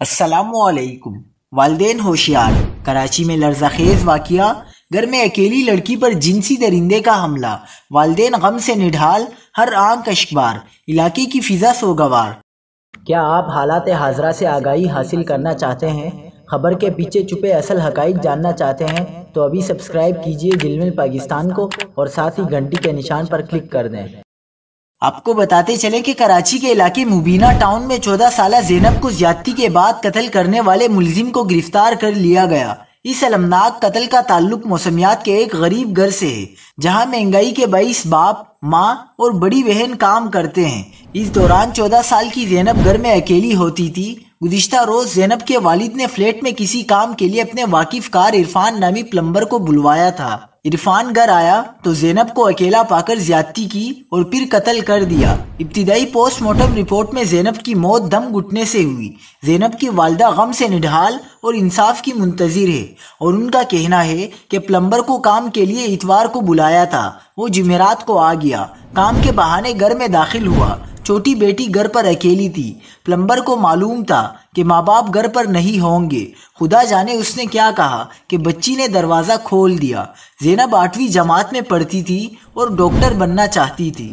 अस्सलामुअलैकुम। वालिदैन होशियार। कराची में लर्ज़ाखेज वाक़िया, घर में अकेली लड़की पर जिनसी दरिंदे का हमला, वालिदैन गम से निढाल, हर आंख अश्कबार, इलाके की फिजा सोगवार। क्या आप हालात हाजरा से आगाही हासिल करना चाहते हैं? खबर के पीछे छुपे असल हकाइक जानना चाहते हैं? तो अभी सब्सक्राइब कीजिए जिलमिल पाकिस्तान को और साथ ही घंटी के निशान पर क्लिक कर दें। आपको बताते चले कि कराची के इलाके मुबीना टाउन में 14 साला ज़ैनब को ज्यादती के बाद कत्ल करने वाले मुलजिम को गिरफ्तार कर लिया गया। इस अलमनाक कत्ल का ताल्लुक मौसमियात के एक गरीब घर से है, जहां महंगाई के बाइस बाप, माँ और बड़ी बहन काम करते हैं। इस दौरान 14 साल की ज़ैनब घर में अकेली होती थी। गुज़िश्ता रोज ज़ैनब के वालिद ने फ्लैट में किसी काम के लिए अपने वाकिफ कार इरफान नामी प्लम्बर को बुलवाया था। इरफान घर आया तो ज़ैनब को अकेला पाकर ज्यादती की और फिर कत्ल कर दिया। इब्तिदाई पोस्टमार्टम रिपोर्ट में ज़ैनब की मौत दम घुटने से हुई। ज़ैनब की वालिदा गम से निढाल और इंसाफ की मुंतजिर है और उनका कहना है कि प्लम्बर को काम के लिए इतवार को बुलाया था, वो जुमेरात को आ गया। काम के बहाने घर में दाखिल हुआ। छोटी बेटी घर पर अकेली थी। प्लम्बर को मालूम था कि माँ बाप घर पर नहीं होंगे। खुदा जाने उसने क्या कहा कि बच्ची ने दरवाज़ा खोल दिया। ज़ैनब 8वीं जमात में पढ़ती थी और डॉक्टर बनना चाहती थी।